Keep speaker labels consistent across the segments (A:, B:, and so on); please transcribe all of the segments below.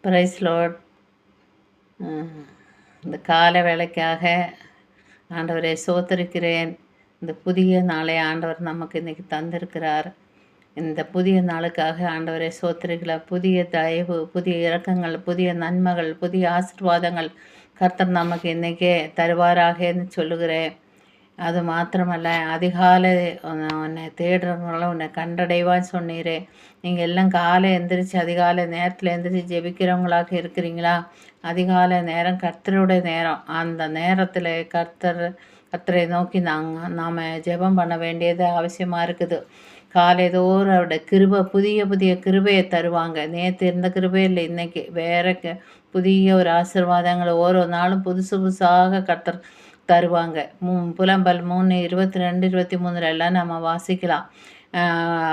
A: Price Lord. இந்த கால வேளைக்காக ஆண்டவரை சோத்தரிக்கிறேன். இந்த புதிய நாளை ஆண்டவர் நமக்கு இன்றைக்கி தந்திருக்கிறார். இந்த புதிய நாளுக்காக ஆண்டவரை சோத்தரிக்கல. புதிய தயவு, புதிய இரக்கங்கள், புதிய நன்மைகள், புதிய ஆசீர்வாதங்கள் கர்த்தர் நமக்கு இன்றைக்கே தருவாராகன்னு சொல்லுகிறேன். அது மாத்திரமல்ல, அதிகாலை உன்னை தேடுறவங்களும் உன்னை கண்டடைவான்னு சொன்னீரே. நீங்கள் எல்லாம் காலை எந்திரிச்சு அதிகாலை நேரத்தில் எந்திரிச்சு ஜெபிக்கிறவங்களாக இருக்கிறீங்களா? அதிகாலை நேரம் கர்த்தருடைய நேரம். அந்த நேரத்தில் கர்த்தரை நோக்கி நாம் ஜெபம் பண்ண வேண்டியது அவசியமாக இருக்குது. காலைதோறும் அவருடைய கிருபை, புதிய புதிய கிருபையை தருவாங்க. நேற்று இருந்த கிருபை இல்லை, இன்றைக்கி வேற புதிய ஒரு ஆசீர்வாதங்களை ஓரோ நாளும் புதுசு புதுசாக கர்த்தர் தருவாங்க. புலம்பல் 3:22-23 எல்லாம் நம்ம வாசிக்கலாம்.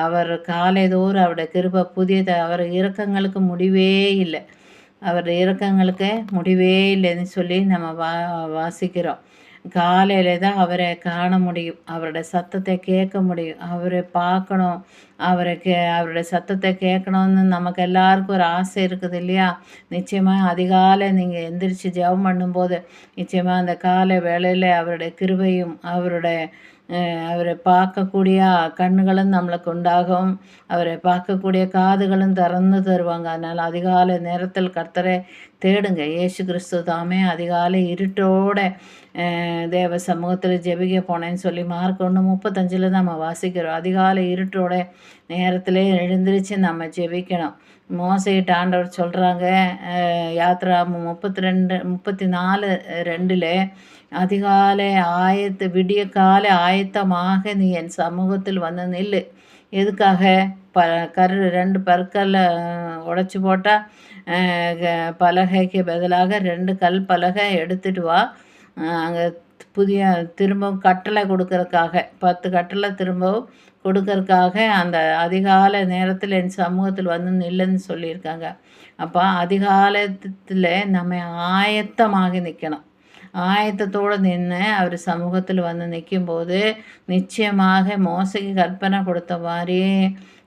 A: அவர் காலைதோறும் அவருடைய கிருபை புதியது. அவர் இரக்கங்களுக்கு முடிவே இல்லை. அவர் இரக்கங்களுக்கு முடிவே இல்லைன்னு சொல்லி நம்ம வாசிக்கிறோம். காலையில் தான் அவரை காண முடியும், அவருடைய சத்தத்தை கேட்க முடியும், அவரை பார்க்கணும், அவருடைய சத்தத்தை கேட்கணும்னு நமக்கு எல்லாருக்கும் ஒரு ஆசை இருக்குது இல்லையா? நிச்சயமாக அதிகாலை நீங்கள் எந்திரிச்சு ஜெபம் பண்ணும்போது நிச்சயமாக அந்த காலை வேளையில் அவருடைய கிருபையும் அவரை பார்க்கக்கூடிய கண்ணுகளும் நம்மளுக்கு உண்டாகும், அவரை பார்க்கக்கூடிய காதுகளும் திறந்து தருவாங்க. அதனால் அதிகாலை நேரத்தில் கர்த்தரை தேடுங்க. இயேசு கிறிஸ்து தாமே அதிகாலை இருட்டோட தேவ சமூகத்தில் ஜெபிக்க போனேன்னு சொல்லி மார்க் 1:35 நம்ம வாசிக்கிறோம். அதிகாலை இருட்டோட நேரத்தில் எழுந்திரிச்சு நம்ம ஜெபிக்கணும். மோசையிட்ட ஆண்டவர் சொல்கிறாங்க, யாத்ரா 34:2 அதிகாலை விடிய காலை ஆயத்தமாக நீ என் சமூகத்தில் வந்து நில்லு. எதுக்காக? 2 பற்களை உடைச்சி போட்டால் பலகைக்கு பதிலாக 2 கல் பலகை எடுத்துகிட்டு வா. அங்கே திரும்பவும் கட்டளை கொடுக்கறதுக்காக 10 கட்டளை திரும்பவும் கொடுக்கறதுக்காக அந்த அதிகாலை நேரத்தில் என் சமூகத்தில் வந்து நில்லுன்னு சொல்லியிருக்காங்க. அப்போ அதிகாலத்தில் நம்ம ஆயத்தமாக நிற்கணும். ஆயத்தத்தோடு நின்று அவர் சமூகத்தில் வந்து நிற்கும்போது நிச்சயமாக மோசைக்கு கற்பனை கொடுத்த மாதிரி,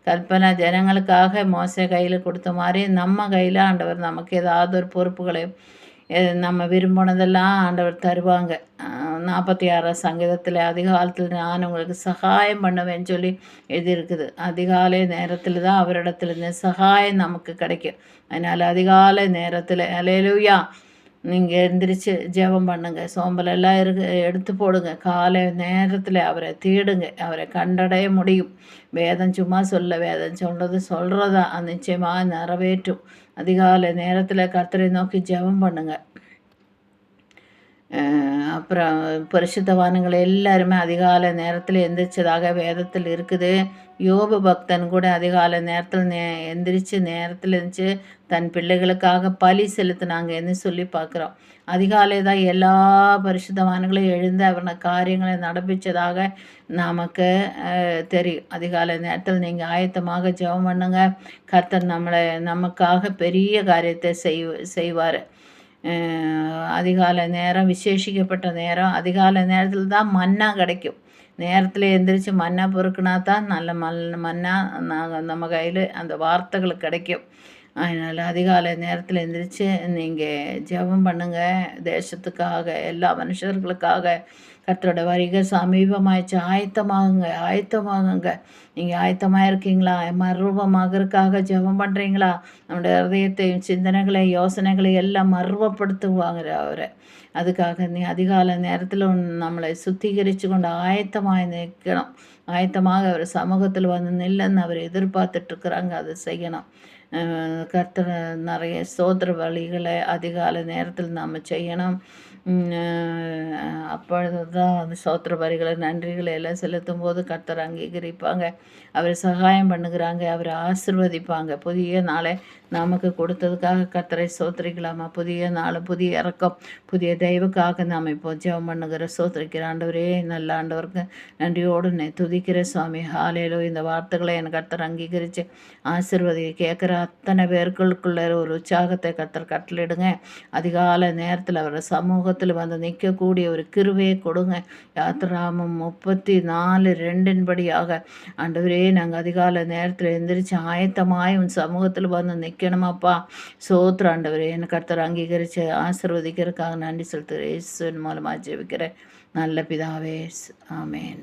A: கற்பனை ஜனங்களுக்காக மோசை கையில் கொடுத்த மாதிரி நம்ம கையில் ஆண்டவர் நமக்கு ஏதாவது ஒரு பொறுப்புகளை நம்ம விரும்பினதெல்லாம் ஆண்டவர் தருவாங்க. 46 சங்கீதத்தில் அதிகாலத்தில் நான் உங்களுக்கு சகாயம் பண்ணுவேன்னு சொல்லி எழுதியிருக்குது. அதிகாலை நேரத்தில் தான் அவரிடத்துல சகாயம் நமக்கு கிடைக்கும். அதனால் அதிகாலை நேரத்தில் அல்லேலூயா நீங்கள் எழுந்திரிச்சு ஜெபம் பண்ணுங்க. சோம்பலெல்லாம் எடுத்து போடுங்க. காலை நேரத்தில் அவரை தேடுங்க. அவரை கண்டடைய முடியும். வேதம் சும்மா வேதம் சொல்கிறதா நிச்சயமாக நிறைவேற்றும். அதிகாலை நேரத்தில் கர்த்தரை நோக்கி ஜெபம் பண்ணுங்க. அப்புறம் பரிசுத்தவான்கள் எல்லாருமே அதிகாலை நேரத்தில் எந்திரிச்சதாக வேதத்தில் இருக்குது. யோபு பக்தன் கூட அதிகாலை நேரத்தில் எந்திரிச்சு நேரத்தில் இருந்துச்சு தன் பிள்ளைகளுக்காக பலி செலுத்தினாங்கன்னு சொல்லி பார்க்குறோம். அதிகாலை தான் எல்லா பரிசுத்தவான்களும் எழுந்து அவன காரியங்களை நடப்பிச்சதாக நமக்கு தெரியும். அதிகாலை நேரத்தில் நீங்கள் ஆயத்தமாக ஜெபம் பண்ணுங்க. கர்த்தர் நமக்காக பெரிய காரியத்தை செய்வார். அதிகாலை நேரம் விசேஷிக்கப்பட்ட நேரம். அதிகாலை நேரத்தில் தான் மன்னா கிடைக்கும். நேரத்தில் எழுந்திரிச்சு மன்னா பொறுக்குனா தான் நல்ல மன்னா நம்ம கையில் அந்த வார்த்தைகள் கிடைக்கும். அதனால் அதிகாலை நேரத்தில் எழுந்திரிச்சு நீங்கள் ஜெபம் பண்ணுங்கள். தேசத்துக்காக, எல்லா மனுஷர்களுக்காக. கர்த்தரோட வருகை சமீபமாயிடுச்சு. ஆயத்தமாகுங்க. நீங்கள் ஆயத்தமாக இருக்கீங்களா? மறுரூபமாகறதுக்காக ஜெபம் பண்ணுறீங்களா? நம்முடைய ஹൃദயத்தையும் சிந்தனைகளையும் யோசனைகளையும் எல்லாம் மறுரூபப்படுத்துவாங்க அவரை. அதுக்காக நீ அதிகாலை நேரத்தில் நம்மளை சுத்திகரித்து கொண்டு ஆயத்தமாக நிற்கணும். ஆயத்தமாக அவர் சமூகத்தில் வந்து நில்லுன்னு அவர் எதிர்பார்த்துட்ருக்குறாங்க. அதை செய்யணும். கர்த்தர் நிறைய ஸ்தோத்திர வழிகளை அதிகாலை நேரத்தில் நாம் செய்யணும். அப்பொழுது தான் அந்த ஸ்தோத்திர வரிகளை நன்றிகளை எல்லாம் செலுத்தும் போது கர்த்தர் அங்கீகரிப்பாங்க. அவர் சகாயம் பண்ணுகிறாங்க, அவரை ஆசிர்வதிப்பாங்க. புதிய நாளை நமக்கு கொடுத்ததுக்காக கர்த்தரை ஸ்தோத்திரிக்கலாமா? புதிய நாள், புதிய இறக்கம், புதிய தெய்வுக்காக நாம் இப்போ ஜெபம் பண்ணுகிற ஸ்தோத்திரிக்கிற ஆண்டவரே, நல்ல ஆண்டவருக்கு நன்றியோடு துதிக்கிற சுவாமி. ஹாலேலூயா. இந்த வார்த்தைகளை எனக்கு கர்த்தர் அங்கீகரித்து ஆசிர்வதி கேட்குறாரு. அத்தனை பேர்களுக்குள்ள ஒரு உற்சாகத்தை கர்த்தர் கட்டளிடுங்க. அதிகாலை நேரத்தில் அவர் சமூகத்தில் வந்து நிற்கக்கூடிய ஒரு கிருபையை கொடுங்க. யாத்திராமம் 34:2 படியாக ஆண்டவரே, நாங்கள் அதிகாலை நேரத்தில் எந்திரிச்சு ஆயத்தமாய் உன் சமூகத்தில் வந்து நிற்கணுமாப்பா. சோத்திர ஆண்டவரே, என் கர்த்தர் அங்கீகரித்து ஆசீர்வதிக்கிறதுக்காக நன்றி செலுத்துகிறேன். இயேசுவின் மூலமாக ஜெபிக்கிறேன் நல்ல பிதாவே, ஆமேன்.